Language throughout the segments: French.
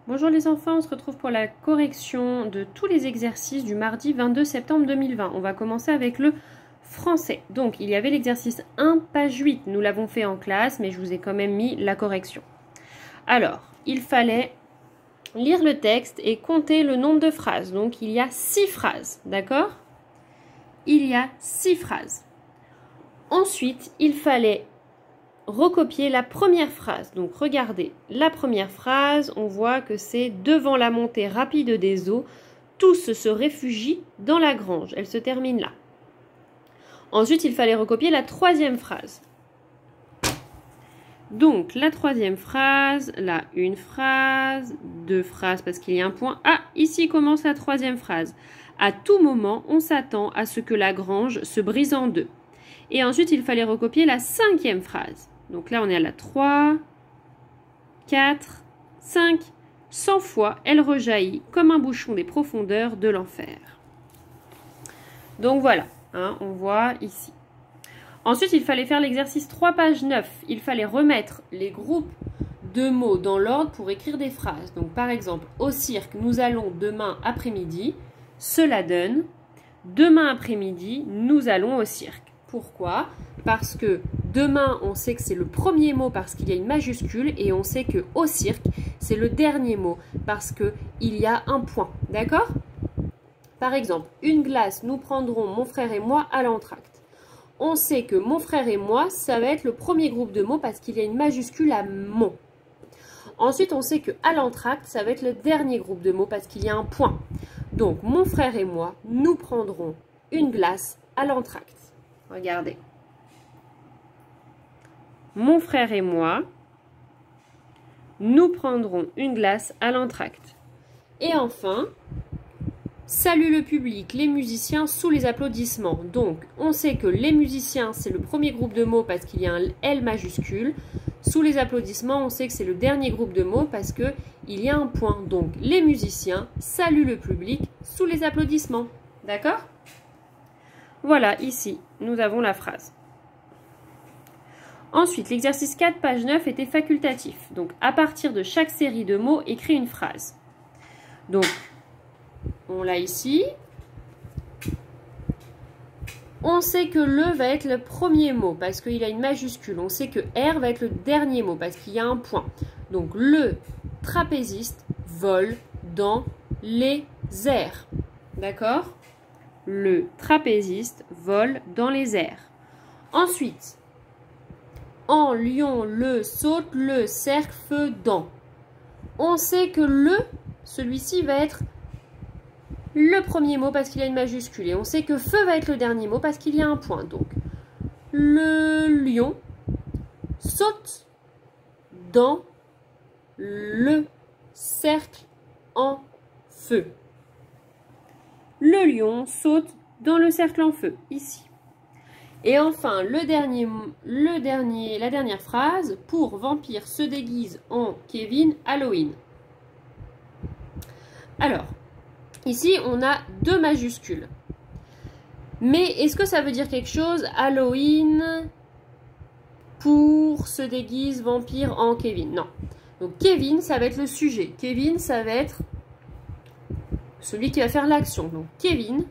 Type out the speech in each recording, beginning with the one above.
Bonjour les enfants, on se retrouve pour la correction de tous les exercices du mardi 22 septembre 2020. On va commencer avec le français. Donc, il y avait l'exercice 1, page 8. Nous l'avons fait en classe, mais je vous ai quand même mis la correction. Alors, il fallait lire le texte et compter le nombre de phrases. Donc, il y a 6 phrases, d'accord? Il y a 6 phrases. Ensuite, il fallait recopier la première phrase. Donc regardez, la première phrase, on voit que c'est « Devant la montée rapide des eaux, tous se réfugient dans la grange ». Elle se termine là. Ensuite, il fallait recopier la troisième phrase. Donc la troisième phrase, là une phrase, deux phrases parce qu'il y a un point. Ah, ici commence la troisième phrase. À tout moment, on s'attend à ce que la grange se brise en deux. Et ensuite, il fallait recopier la cinquième phrase. Donc là, on est à la 3, 4, 5. 100 fois, elle rejaillit comme un bouchon des profondeurs de l'enfer. Donc voilà, hein, on voit ici. Ensuite, il fallait faire l'exercice 3, page 9. Il fallait remettre les groupes de mots dans l'ordre pour écrire des phrases. Donc par exemple, au cirque, nous allons demain après-midi. Cela donne, demain après-midi, nous allons au cirque. Pourquoi? Parce que demain, on sait que c'est le premier mot parce qu'il y a une majuscule et on sait que au cirque, c'est le dernier mot parce qu'il y a un point. D'accord? Par exemple, une glace, nous prendrons mon frère et moi à l'entracte. On sait que mon frère et moi, ça va être le premier groupe de mots parce qu'il y a une majuscule à mon. Ensuite, on sait que à l'entracte, ça va être le dernier groupe de mots parce qu'il y a un point. Donc, mon frère et moi, nous prendrons une glace à l'entracte. Regardez. Mon frère et moi, nous prendrons une glace à l'entracte. Et enfin, salut le public, les musiciens sous les applaudissements. Donc, on sait que les musiciens, c'est le premier groupe de mots parce qu'il y a un L majuscule. Sous les applaudissements, on sait que c'est le dernier groupe de mots parce qu'il y a un point. Donc, les musiciens saluent le public sous les applaudissements. D'accord ? Voilà, ici, nous avons la phrase. Ensuite, l'exercice 4, page 9, était facultatif. Donc, à partir de chaque série de mots, écris une phrase. Donc, on l'a ici. On sait que le va être le premier mot parce qu'il a une majuscule. On sait que R va être le dernier mot parce qu'il y a un point. Donc, le trapéziste vole dans les airs. D'accord ? Le trapéziste vole dans les airs. Ensuite, en lion, le saute, le cercle, feu, dans. On sait que le, celui-ci va être le premier mot parce qu'il a une majuscule. Et on sait que feu va être le dernier mot parce qu'il y a un point. Donc, le lion saute dans le cercle en feu. Le lion saute dans le cercle en feu, ici. Et enfin, la dernière phrase, pour vampire se déguise en Kevin Halloween. Alors, ici, on a deux majuscules. Mais est-ce que ça veut dire quelque chose? Halloween pour se déguise vampire en Kevin. Non. Donc, Kevin, ça va être le sujet. Kevin, ça va être celui qui va faire l'action. Donc, Kevin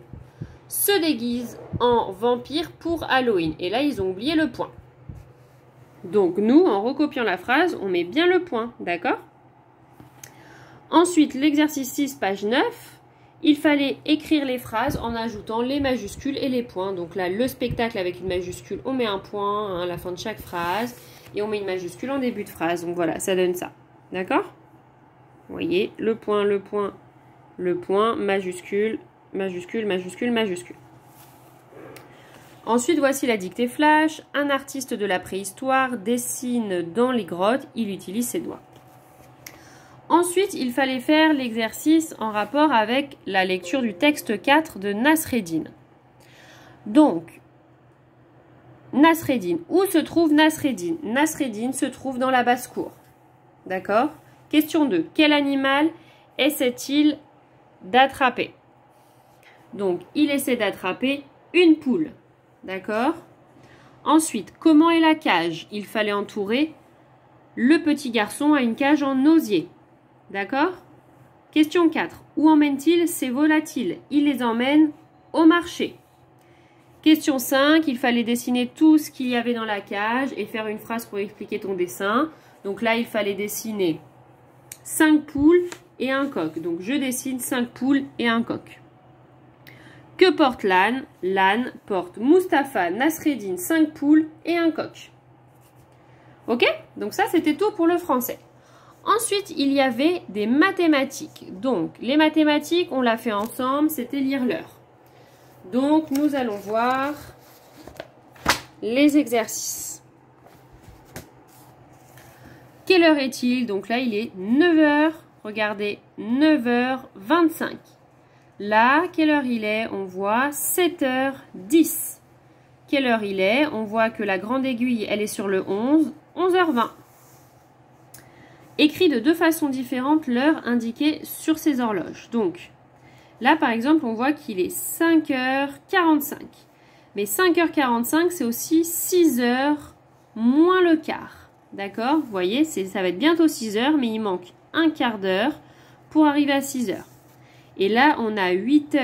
se déguise en vampire pour Halloween. Et là, ils ont oublié le point. Donc, nous, en recopiant la phrase, on met bien le point. D'accord? Ensuite, l'exercice 6, page 9, il fallait écrire les phrases en ajoutant les majuscules et les points. Donc là, le spectacle avec une majuscule, on met un point à la fin de chaque phrase. Et on met une majuscule en début de phrase. Donc voilà, ça donne ça. D'accord? Vous voyez, le point, majuscule, majuscule, majuscule, majuscule. Ensuite, voici la dictée flash. Un artiste de la préhistoire dessine dans les grottes. Il utilise ses doigts. Ensuite, il fallait faire l'exercice en rapport avec la lecture du texte 4 de Nasreddin. Donc, Nasreddin. Où se trouve Nasreddin? Nasreddin se trouve dans la basse-cour. D'accord? Question 2. Quel animal essaie-t-il d'attraper? Donc, il essaie d'attraper une poule. D'accord? Ensuite, comment est la cage? Il fallait entourer le petit garçon à une cage en osier. D'accord? Question 4. Où emmène-t-il ces volatiles? Il les emmène au marché. Question 5. Il fallait dessiner tout ce qu'il y avait dans la cage et faire une phrase pour expliquer ton dessin. Donc là, il fallait dessiner 5 poules et un coq. Donc je dessine 5 poules et un coq. Que porte l'âne? L'âne porte Mustapha Nasreddin 5 poules et un coq. Ok? Donc ça, c'était tout pour le français. Ensuite, il y avait des mathématiques. Donc, les mathématiques, on l'a fait ensemble, c'était lire l'heure. Donc, nous allons voir les exercices. Quelle heure est-il? Donc là, il est 9 h. Regardez, 9 h 25. Là, quelle heure il est? On voit 7 h 10. Quelle heure il est? On voit que la grande aiguille, elle est sur le 11, 11 h 20. Écrit de deux façons différentes l'heure indiquée sur ces horloges. Donc, là, par exemple, on voit qu'il est 5 h 45. Mais 5 h 45, c'est aussi 6 h moins le quart. D'accord? Vous voyez, ça va être bientôt 6 h, mais il manque un quart d'heure pour arriver à 6 h. Et là, on a 8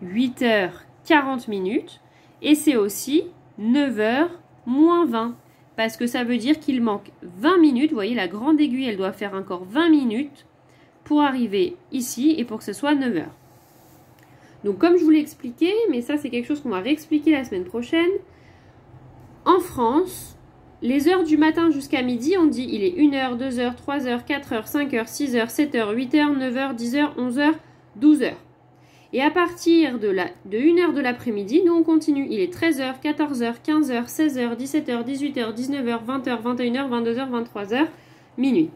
h 40 minutes. Et c'est aussi 9 h moins 20. Parce que ça veut dire qu'il manque 20 minutes. Vous voyez, la grande aiguille, elle doit faire encore 20 minutes pour arriver ici et pour que ce soit 9 h. Donc, comme je vous l'ai expliqué, mais ça, c'est quelque chose qu'on va réexpliquer la semaine prochaine. En France, les heures du matin jusqu'à midi, on dit il est 1 h, 2 h, 3 h, 4 h, 5 h, 6 h, 7 h, 8 h, 9 h, 10 h, 11 h, 12 h. Et à partir de 1 h de l'après-midi, nous on continue. Il est 13 h, 14 h, 15 h, 16 h, 17 h, 18 h, 19 h, 20 h, 21 h, 22 h, 23 h, minuit.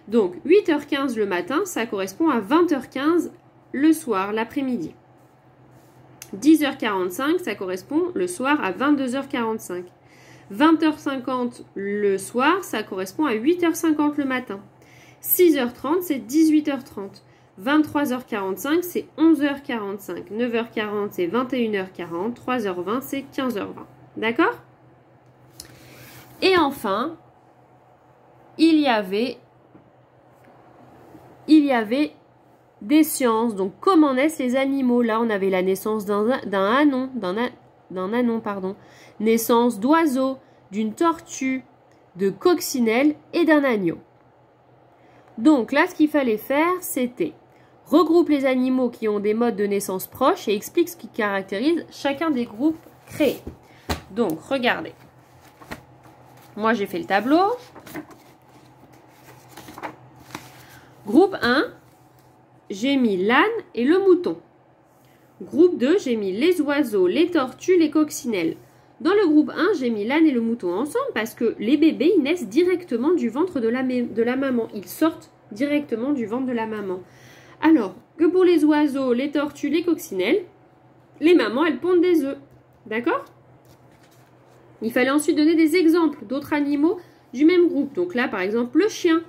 Donc 8 h 15 le matin, ça correspond à 20 h 15 le soir, l'après-midi. 10 h 45, ça correspond le soir à 22 h 45. 20 h 50 le soir, ça correspond à 8 h 50 le matin. 6 h 30, c'est 18 h 30. 23 h 45, c'est 11 h 45. 9 h 40, c'est 21 h 40. 3 h 20, c'est 15 h 20. D'accord? Et enfin, il y avait des sciences. Donc, comment naissent les animaux? Là, on avait la naissance d'un anon, naissance d'oiseaux, d'une tortue, de coccinelle et d'un agneau. Donc là, ce qu'il fallait faire, c'était regroupe les animaux qui ont des modes de naissance proches et explique ce qui caractérise chacun des groupes créés. Donc, regardez. Moi, j'ai fait le tableau. Groupe 1, j'ai mis l'âne et le mouton. Groupe 2, j'ai mis les oiseaux, les tortues, les coccinelles. Dans le groupe 1, j'ai mis l'âne et le mouton ensemble parce que les bébés, ils naissent directement du ventre de la maman. Ils sortent directement du ventre de la maman. Alors que pour les oiseaux, les tortues, les coccinelles, les mamans, elles pondent des œufs. D'accord? Il fallait ensuite donner des exemples d'autres animaux du même groupe. Donc là, par exemple, le chien.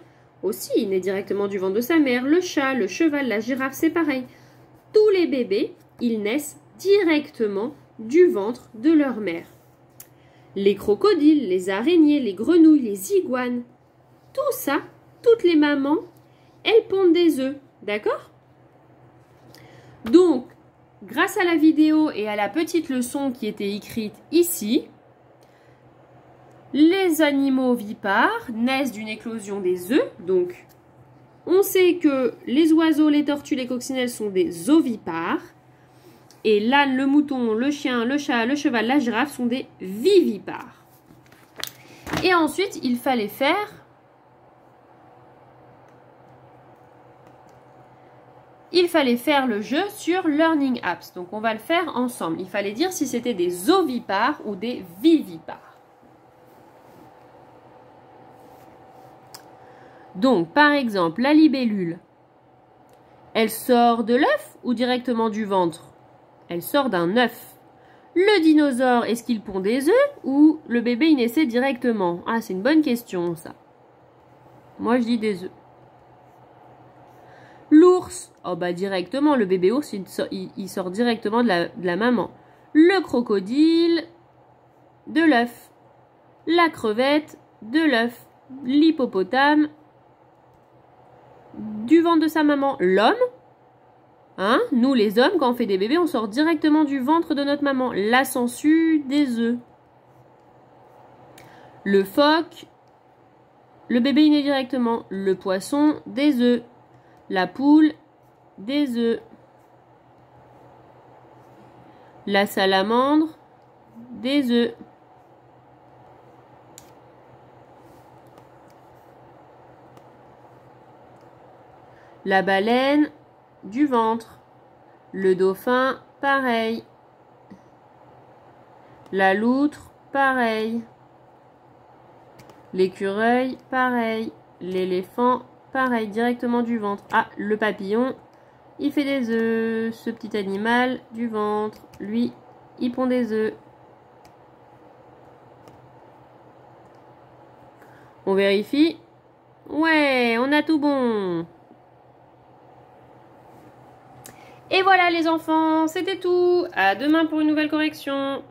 Aussi, il naît directement du ventre de sa mère. Le chat, le cheval, la girafe, c'est pareil. Tous les bébés, ils naissent directement du ventre de leur mère. Les crocodiles, les araignées, les grenouilles, les iguanes, tout ça, toutes les mamans, elles pondent des œufs. D'accord? Donc, grâce à la vidéo et à la petite leçon qui était écrite ici, les animaux vipares naissent d'une éclosion des œufs. Donc, on sait que les oiseaux, les tortues, les coccinelles sont des ovipares. Et l'âne, le mouton, le chien, le chat, le cheval, la girafe sont des vivipares. Et ensuite, il fallait faire le jeu sur Learning Apps. Donc, on va le faire ensemble. Il fallait dire si c'était des ovipares ou des vivipares. Donc, par exemple, la libellule, elle sort de l'œuf ou directement du ventre? Elle sort d'un œuf. Le dinosaure, est-ce qu'il pond des œufs ou le bébé il naissait directement? Ah, c'est une bonne question ça. Moi, je dis des œufs. L'ours, oh bah directement, le bébé ours, il sort directement de la maman. Le crocodile, de l'œuf. La crevette, de l'œuf. L'hippopotame, du ventre de sa maman? L'homme. Hein? Nous, les hommes, quand on fait des bébés, on sort directement du ventre de notre maman. La sangsue des œufs. Le phoque, le bébé il naît directement. Le poisson, des œufs. La poule, des œufs. La salamandre, des œufs. La baleine, du ventre. Le dauphin, pareil. La loutre, pareil. L'écureuil, pareil. L'éléphant, pareil, directement du ventre. Ah, le papillon, il fait des œufs. Ce petit animal, du ventre. Lui, il pond des œufs. On vérifie. Ouais, on a tout bon. Et voilà les enfants, c'était tout. À demain pour une nouvelle correction.